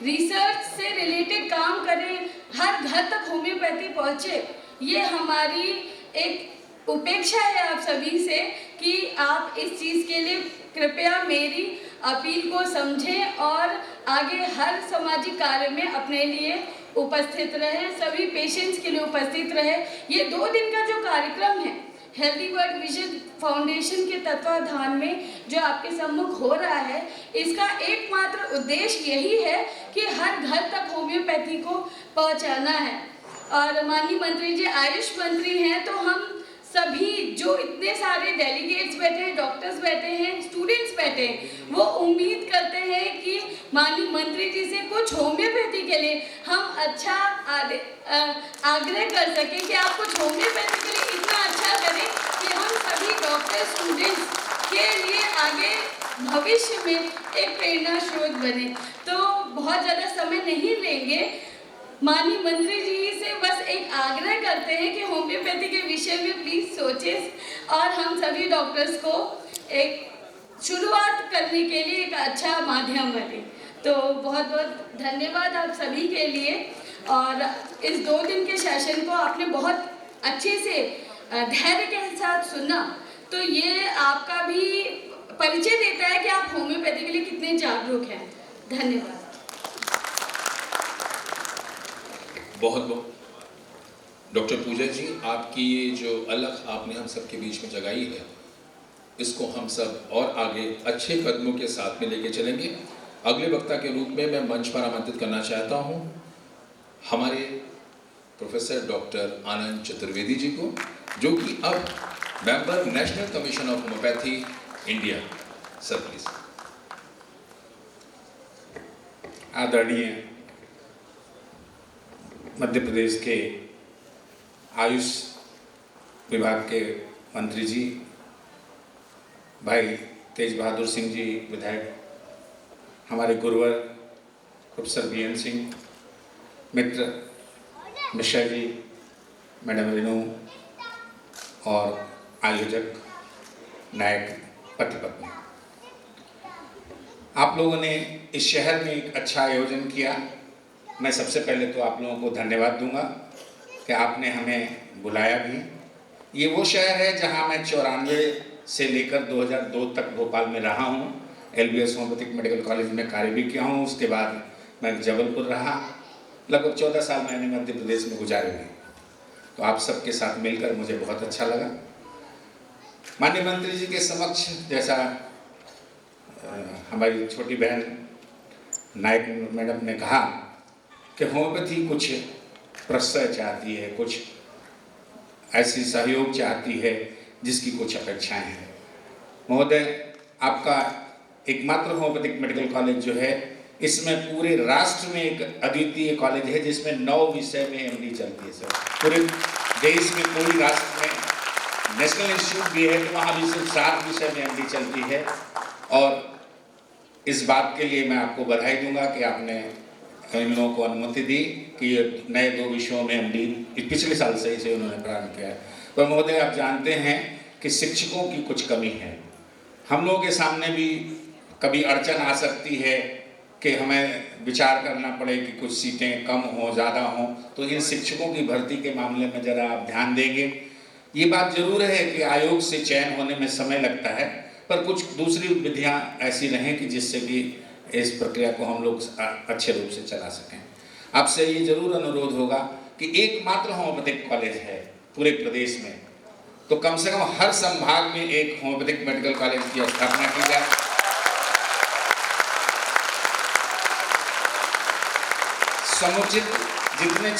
Research से related काम करें, हर घर तक होम्योपैथी पहुँचे। ये हमारी एक उपेक्षा है आप सभी से कि आप इस चीज़ के लिए कृपया मेरी अपील को समझें और आगे हर सामाजिक कार्य में अपने लिए उपस्थित रहे, सभी पेशेंट्स के लिए उपस्थित रहे। ये 2 दिन का जो कार्यक्रम है हेल्दी वर्ल्ड विजन फाउंडेशन के तत्वाधान में जो आपके सम्मुख हो रहा है, इसका एकमात्र उद्देश्य यही है कि हर घर तक होम्योपैथी को पहुंचाना है। और माननीय मंत्री जी आयुष मंत्री हैं, तो हम सभी जो इतने सारे डेलीगेट्स बैठे हैं, डॉक्टर्स बैठे हैं, स्टूडेंट्स बैठे हैं, वो उम्मीद करते हैं कि माननीय मंत्री जी से कुछ होम्योपैथी के लिए हम अच्छा आग्रह कर सकें कि आप कुछ होम्योपैथी के लिए इतना अच्छा करें कि हम सभी डॉक्टर स्टूडेंट्स के लिए आगे भविष्य में एक प्रेरणा स्रोत बने। तो बहुत ज़्यादा समय नहीं लेंगे, माननीय मंत्री जी से बस एक आग्रह करते हैं कि होम्योपैथी के विषय में प्लीज़ सोचें और हम सभी डॉक्टर्स को एक शुरुआत करने के लिए एक अच्छा माध्यम बने। तो बहुत बहुत धन्यवाद आप सभी के लिए। और इस 2 दिन के सेशन को आपने बहुत अच्छे से धैर्य के साथ सुना, तो ये आपका भी परिचय देता है कि आप होम्योपैथी के लिए कितने जागरूक हैं। धन्यवाद। बहुत बहुत डॉक्टर पूजा जी, आपकी ये जो अलख आपने हम सब के बीच में जगाई है, इसको हम सब और आगे अच्छे कदमों के साथ में लेके चलेंगे। अगले वक्ता के रूप में मैं मंच पर आमंत्रित करना चाहता हूँ हमारे प्रोफेसर डॉक्टर आनंद चतुर्वेदी जी को, जो कि अब member national commission of homeopathy India. Sir please. आदरणीय मध्य प्रदेश के आयुष विभाग के मंत्री जी, भाई तेज बहादुर सिंह जी विधायक, हमारे गुरुवर प्रोफेसर BN सिंह, मित्र मिश्रा जी, मैडम रेणु और आयोजक नायक पति पत्नी, आप लोगों ने इस शहर में एक अच्छा आयोजन किया। मैं सबसे पहले तो आप लोगों को धन्यवाद दूंगा कि आपने हमें बुलाया भी। ये वो शहर है जहां मैं 94 से लेकर 2002 तक भोपाल में रहा हूं। LBS होम्योपैथिक मेडिकल कॉलेज में कार्य भी किया हूं। उसके बाद मैं जबलपुर रहा, लगभग 14 साल मैंने मध्य प्रदेश में गुजारे हैं। तो आप सबके साथ मिलकर मुझे बहुत अच्छा लगा। माननीय मंत्री जी के समक्ष, जैसा हमारी छोटी बहन नायक मैडम ने कहा कि होम्योपैथी कुछ प्रश्रय चाहती है, कुछ ऐसी सहयोग चाहती है जिसकी कुछ अपेक्षाएं हैं। महोदय, आपका एकमात्र होम्योपैथिक मेडिकल कॉलेज जो है, इसमें पूरे राष्ट्र में एक अद्वितीय कॉलेज है जिसमें 9 विषय में MD चलती है। सर, पूरे देश में कोई राष्ट्र में नेशनल इंस्टीट्यूट भी है तो वहाँ भी सिर्फ 7 विषय में MD चलती है। और इस बात के लिए मैं आपको बधाई दूंगा कि आपने इन लोगों को अनुमति दी कि नए 2 विषयों में MD पिछले साल से इसे उन्होंने प्रारंभ किया है। तो महोदय, आप जानते हैं कि शिक्षकों की कुछ कमी है। हम लोगों के सामने भी कभी अड़चन आ सकती है कि हमें विचार करना पड़े कि कुछ सीटें कम हो, ज़्यादा हो। तो इन शिक्षकों की भर्ती के मामले में ज़रा आप ध्यान देंगे। ये बात जरूर है कि आयोग से चयन होने में समय लगता है, पर कुछ दूसरी विधियाँ ऐसी रहें कि जिससे कि इस प्रक्रिया को हम लोग अच्छे रूप से चला सकें। आपसे ये जरूर अनुरोध होगा कि एकमात्र होम्योपैथिक कॉलेज है पूरे प्रदेश में, तो कम से कम हर संभाग में एक होम्योपैथिक मेडिकल कॉलेज की स्थापना की जाए। समुचित जितने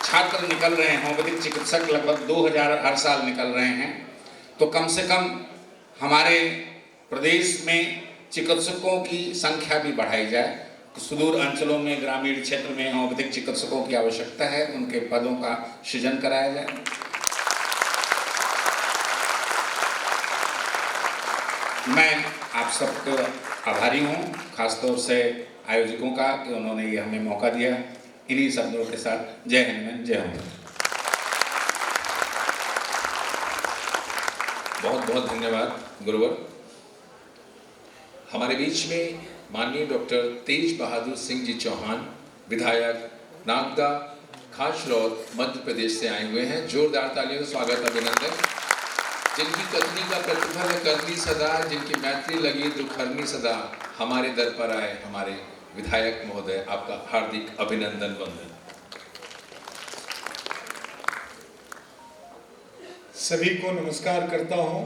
छात्र निकल रहे हैं, होम्योपैथिक चिकित्सक लगभग 2000 हर साल निकल रहे हैं, तो कम से कम हमारे प्रदेश में चिकित्सकों की संख्या भी बढ़ाई जाए। सुदूर अंचलों में, ग्रामीण क्षेत्र में होम्योपैथिक चिकित्सकों की आवश्यकता है, उनके पदों का सृजन कराया जाए। मैं आप सबको आभारी हूँ, खासतौर से आयोजकों का कि उन्होंने ये हमें मौका दिया। इन्हीं शब्दों के साथ जय हिंद, जय होम्योपैथी। बहुत बहुत धन्यवाद गुरुवर। हमारे बीच में माननीय डॉक्टर तेज बहादुर सिंह जी चौहान, विधायक नागदा खासरौद मध्य प्रदेश से आए हुए हैं। जोरदार तालियों से स्वागत, अभिनंदन। जिनकी कथनी का प्रतिफल है करनी सदा, जिनकी मैत्री लगी दुखरनी सदा, हमारे दर पर आए हमारे विधायक महोदय, आपका हार्दिक अभिनंदन, वंदन। सभी को नमस्कार करता हूं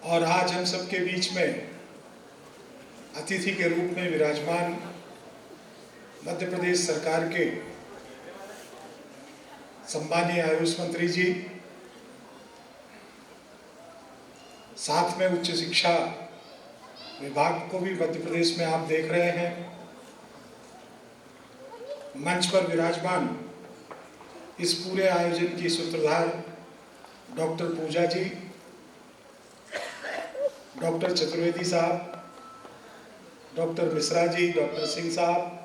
और आज हम सबके बीच में अतिथि के रूप में विराजमान मध्य प्रदेश सरकार के सम्मानीय आयुष मंत्री जी, साथ में उच्च शिक्षा विभाग को भी मध्य प्रदेश में आप देख रहे हैं। मंच पर विराजमान इस पूरे आयोजन की सूत्रधार डॉक्टर पूजा जी, डॉक्टर चतुर्वेदी साहब, डॉक्टर मिश्रा जी, डॉक्टर सिंह साहब,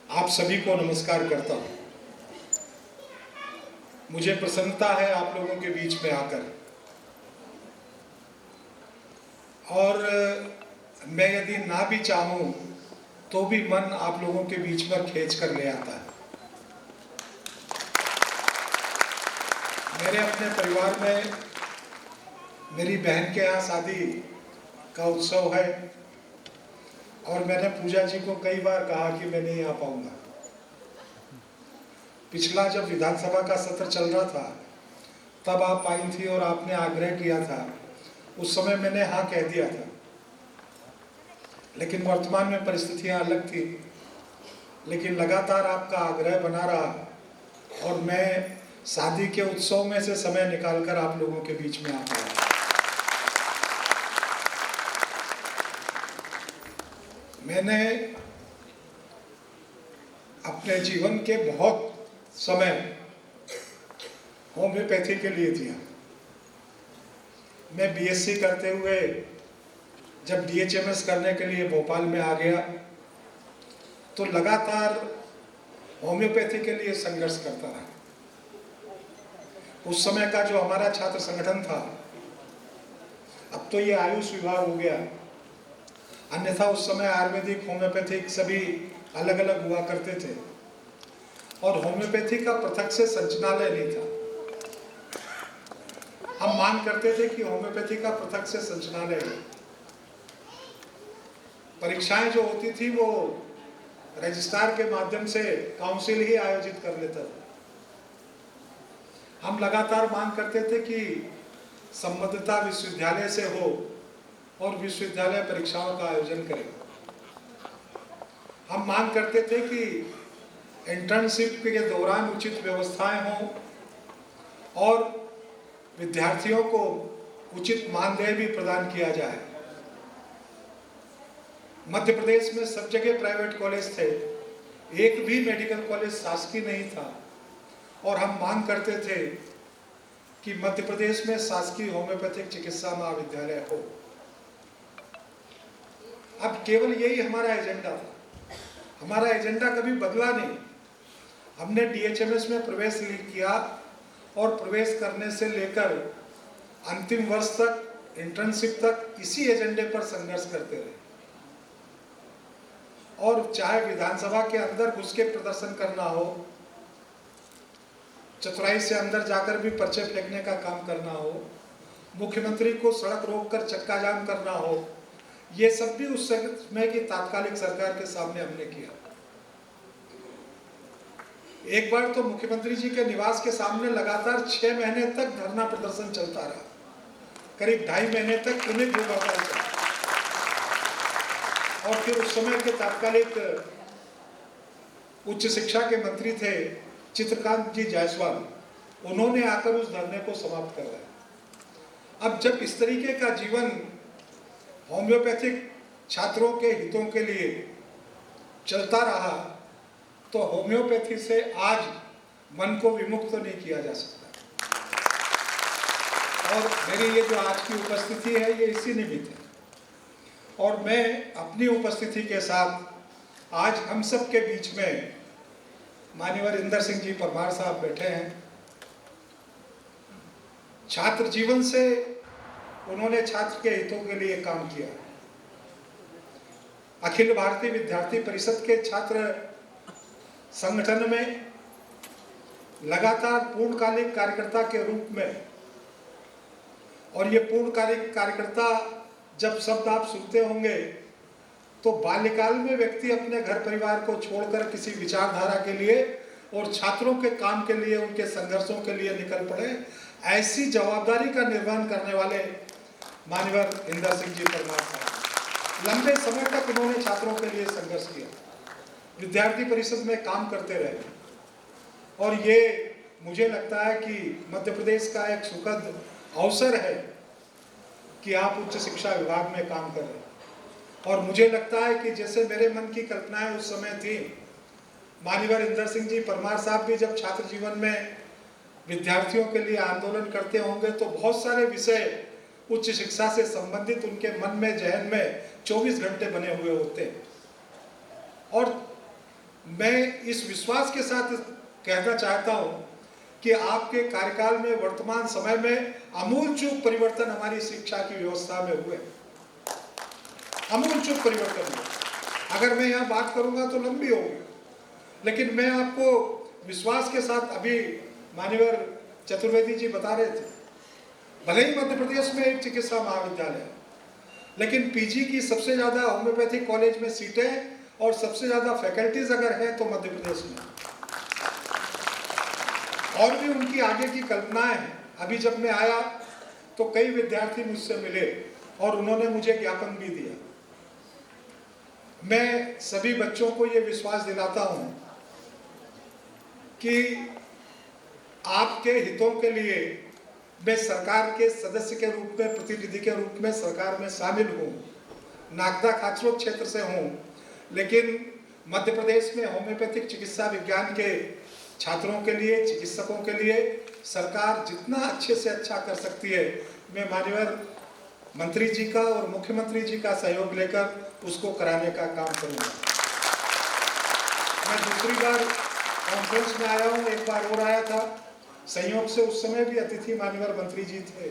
आप सभी को नमस्कार करता हूं। मुझे प्रसन्नता है आप लोगों के बीच में आकर, और मैं यदि ना भी चाहूं तो भी मन आप लोगों के बीच में खींच कर ले आता है। मेरे अपने परिवार में मेरी बहन के यहाँ शादी का उत्सव है और मैंने पूजा जी को कई बार कहा कि मैं नहीं आ पाऊंगा। पिछला जब विधानसभा का सत्र चल रहा था तब आप आई थी और आपने आग्रह किया था, उस समय मैंने हाँ कह दिया था, लेकिन वर्तमान में परिस्थितियां अलग थी। लेकिन लगातार आपका आग्रह बना रहा और मैं शादी के उत्सव में से समय निकालकर आप लोगों के बीच में आ पाया। मैंने अपने जीवन के बहुत समय होम्योपैथी के लिए दिया। मैं बीएससी करते हुए जब डीएचएमएस करने के लिए भोपाल में आ गया तो लगातार होम्योपैथी के लिए संघर्ष करता रहा। उस समय का जो हमारा छात्र संगठन था, अब तो ये आयुष विभाग हो गया, अन्यथा उस समय आयुर्वेदिक होम्योपैथिक सभी अलग अलग हुआ करते थे और होम्योपैथी का पृथक से संचालय नहीं था। हम मांग करते थे कि होम्योपैथी का पृथक से संचालय हो। परीक्षाएं जो होती थी वो रजिस्ट्रार के माध्यम से काउंसिल ही आयोजित कर लेता था। हम लगातार मांग करते थे कि संबद्धता विश्वविद्यालय से हो और विश्वविद्यालय परीक्षाओं का आयोजन करें। हम मांग करते थे कि इंटर्नशिप के दौरान उचित व्यवस्थाएं हों और विद्यार्थियों को उचित मानदेय भी प्रदान किया जाए। मध्य प्रदेश में सब जगह प्राइवेट कॉलेज थे, एक भी मेडिकल कॉलेज शासकीय नहीं था और हम मांग करते थे कि मध्य प्रदेश में शासकीय होम्योपैथिक चिकित्सा महाविद्यालय हो। अब केवल यही हमारा एजेंडा था, हमारा एजेंडा कभी बदला नहीं। हमने डीएचएमएस में प्रवेश किया और प्रवेश करने से लेकर अंतिम वर्ष तक, इंटर्नशिप तक इसी एजेंडे पर संघर्ष करते रहे। और चाहे विधानसभा के अंदर घुस के प्रदर्शन करना हो, चतुराई से अंदर जाकर भी पर्चे फेंकने का काम करना हो, मुख्यमंत्री को सड़क रोककर चक्का जाम करना हो, ये सब भी उस समय की तात्कालिक सरकार के सामने हमने किया। एक बार तो मुख्यमंत्री जी के निवास के सामने लगातार 6 महीने तक धरना प्रदर्शन चलता रहा, करीब 2.5 महीने तक उन्हें भूख हड़ताल चला। और फिर उस समय के तात्कालिक उच्च शिक्षा के मंत्री थे चित्रकांत जी जायसवाल, उन्होंने आकर उस धरने को समाप्त करवाया। अब जब इस तरीके का जीवन होम्योपैथिक छात्रों के हितों के लिए चलता रहा तो होम्योपैथी से आज मन को विमुक्त तो नहीं किया जा सकता। और मेरी ये जो आज की उपस्थिति है ये इसी निमित्त है। और मैं अपनी उपस्थिति के साथ आज हम सब के बीच में माननीय इंदर सिंह जी परमार साहब बैठे हैं। छात्र जीवन से उन्होंने छात्र के हितों के लिए काम किया। अखिल भारतीय विद्यार्थी परिषद के छात्र संगठन में लगातार पूर्णकालिक कार्यकर्ता के रूप में, और ये पूर्णकालिक कार्यकर्ता जब शब्द आप सुनते होंगे तो बाल्यकाल में व्यक्ति अपने घर परिवार को छोड़कर किसी विचारधारा के लिए और छात्रों के काम के लिए, उनके संघर्षों के लिए निकल पड़े। ऐसी जवाबदारी का निर्वहन करने वाले मान्यवर इंदर सिंह जी परमार साहब, लंबे समय तक उन्होंने छात्रों के लिए संघर्ष किया, विद्यार्थी परिषद में काम करते रहे, और ये मुझे लगता है कि मध्य प्रदेश का एक सुखद अवसर है कि आप उच्च शिक्षा विभाग में काम कर रहे हैं। और मुझे लगता है कि जैसे मेरे मन की कल्पनाएं उस समय थी, मान्यवर इंदर सिंह जी परमार साहब भी जब छात्र जीवन में विद्यार्थियों के लिए आंदोलन करते होंगे तो बहुत सारे विषय उच्च शिक्षा से संबंधित उनके मन में, जहन में 24 घंटे बने हुए होते। और मैं इस विश्वास के साथ कहना चाहता हूँ कि आपके कार्यकाल में वर्तमान समय में आमूलचूल परिवर्तन हमारी शिक्षा की व्यवस्था में हुए, आमूलचूल परिवर्तन हुए। अगर मैं यहाँ बात करूँगा तो लंबी होगी, लेकिन मैं आपको विश्वास के साथ, अभी मान्यवर चतुर्वेदी जी बता रहे थे, भले ही मध्य प्रदेश में एक चिकित्सा महाविद्यालय है, लेकिन पीजी की सबसे ज़्यादा होम्योपैथिक कॉलेज में सीटें और सबसे ज़्यादा फैकल्टीज अगर है तो मध्य प्रदेश में। और भी उनकी आगे की कल्पनाएं हैं। अभी जब मैं आया तो कई विद्यार्थी मुझसे मिले और उन्होंने मुझे ज्ञापन भी दिया। मैं सभी बच्चों को ये विश्वास दिलाता हूँ कि आपके हितों के लिए मैं सरकार के सदस्य के रूप में, प्रतिनिधि के रूप में सरकार में शामिल हूँ, नागदा खाचरो क्षेत्र से हूँ, लेकिन मध्य प्रदेश में होम्योपैथिक चिकित्सा विज्ञान के छात्रों के लिए, चिकित्सकों के लिए सरकार जितना अच्छे से अच्छा कर सकती है, मैं माननीय मंत्री जी का और मुख्यमंत्री जी का सहयोग लेकर उसको कराने का काम करूँगा। मैं दूसरी बार कॉन्फ्रेंस में आया हूँ, एक बार और आया था संयोग से, उस समय भी अतिथि माननीय मंत्री जी थे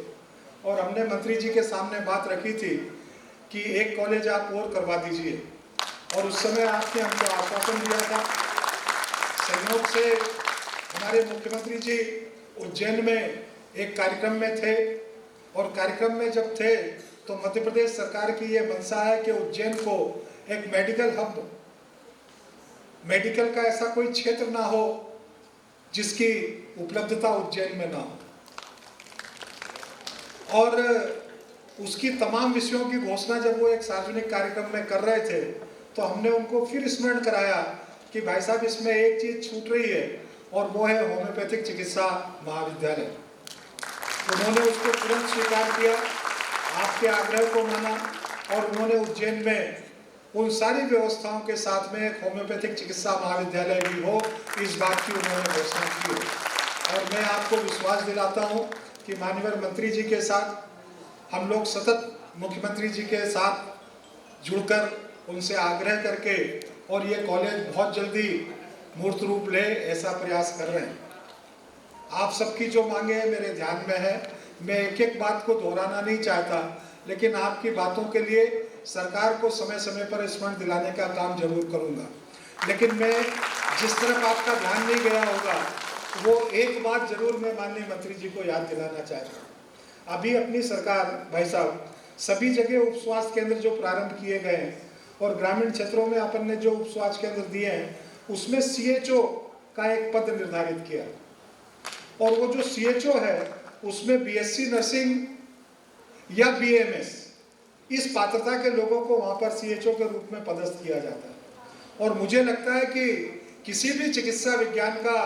और हमने मंत्री जी के सामने बात रखी थी कि एक कॉलेज आप और करवा दीजिए, और उस समय आपने हमको आश्वासन दिया था। संयोग से हमारे मुख्यमंत्री जी उज्जैन में एक कार्यक्रम में थे, और कार्यक्रम में जब थे तो मध्य प्रदेश सरकार की ये मंशा है कि उज्जैन को एक मेडिकल हब, मेडिकल का ऐसा कोई क्षेत्र ना हो जिसकी उपलब्धता उज्जैन में ना हो, और उसकी तमाम विषयों की घोषणा जब वो एक सार्वजनिक कार्यक्रम में कर रहे थे तो हमने उनको फिर स्मरण कराया कि भाई साहब इसमें एक चीज छूट रही है और वो है होम्योपैथिक चिकित्सा महाविद्यालय। उन्होंने उसको तुरंत स्वीकार किया, आपके आग्रह को माना, और उन्होंने उज्जैन में उन सारी व्यवस्थाओं के साथ में एक होम्योपैथिक चिकित्सा महाविद्यालय भी हो, इस बात की उन्होंने घोषणा की है। और मैं आपको विश्वास दिलाता हूँ कि माननीय मंत्री जी के साथ हम लोग सतत मुख्यमंत्री जी के साथ जुड़कर उनसे आग्रह करके और ये कॉलेज बहुत जल्दी मूर्त रूप ले, ऐसा प्रयास कर रहे हैं। आप सबकी जो मांगे मेरे ध्यान में है, मैं एक एक बात को दोहराना नहीं चाहता, लेकिन आपकी बातों के लिए सरकार को समय समय पर स्मरण दिलाने का काम जरूर करूंगा। लेकिन मैं जिस तरफ आपका ध्यान नहीं गया होगा, वो एक बात जरूर मैं माननीय मंत्री जी को याद दिलाना चाहता हूँ। अभी अपनी सरकार भाई साहब सभी जगह उप स्वास्थ्य केंद्र जो प्रारंभ किए गए हैं और ग्रामीण क्षेत्रों में अपन ने जो उप स्वास्थ्य केंद्र दिए हैं, उसमें CHO का एक पद निर्धारित किया, और वो जो CHO है उसमें BSc नर्सिंग या BMS इस पात्रता के लोगों को वहाँ पर CHO के रूप में पदस्थ किया जाता है। और मुझे लगता है कि किसी भी चिकित्सा विज्ञान का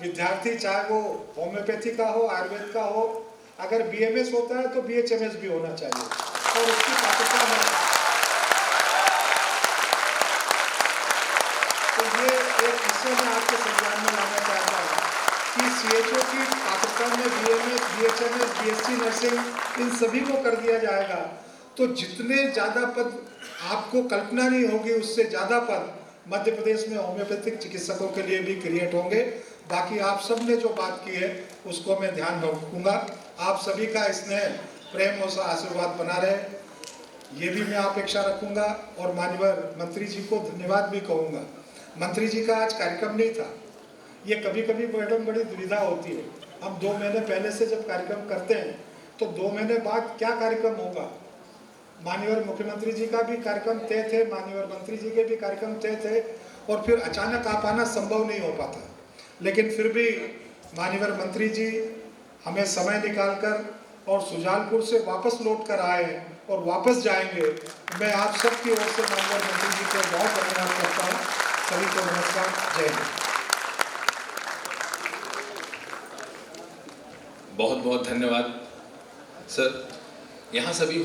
विद्यार्थी, चाहे वो होम्योपैथी का हो, आयुर्वेद का हो, अगर BMS होता है तो BHMS भी होना चाहिए, और उसकी पात्रता है। तो ये एक हिस्से में आपके संज्ञान में लाना चाहता हूँ कि CHO की पात्रता में BMS, BHMS, BSc नर्सिंग इन सभी को कर दिया जाएगा, तो जितने ज़्यादा पद आपको कल्पना नहीं होगी उससे ज़्यादा पद मध्य प्रदेश में होम्योपैथिक चिकित्सकों के लिए भी क्रिएट होंगे। बाकी आप सब ने जो बात की है उसको मैं ध्यान रखूँगा। आप सभी का स्नेह प्रेम और आशीर्वाद बना रहे, ये भी मैं अपेक्षा रखूंगा। और माननीय मंत्री जी को धन्यवाद भी कहूँगा। मंत्री जी का आज कार्यक्रम नहीं था। ये कभी कभी मैडम बड़ी दुविधा होती है, हम 2 महीने पहले से जब कार्यक्रम करते हैं तो 2 महीने बाद क्या कार्यक्रम होगा। माननीय मुख्यमंत्री जी का भी कार्यक्रम तय थे, माननीय मंत्री जी के भी कार्यक्रम तय थे, और फिर अचानक आ पाना संभव नहीं हो पाता। लेकिन फिर भी माननीय मंत्री जी हमें समय निकालकर और सुजानपुर से वापस लौट कर आए और वापस जाएंगे। मैं आप सबकी ओर से माननीय मंत्री जी को बहुत धन्यवाद करता हूँ। सभी को नमस्कार, जय हिंद। बहुत बहुत धन्यवाद सर। यहाँ सभी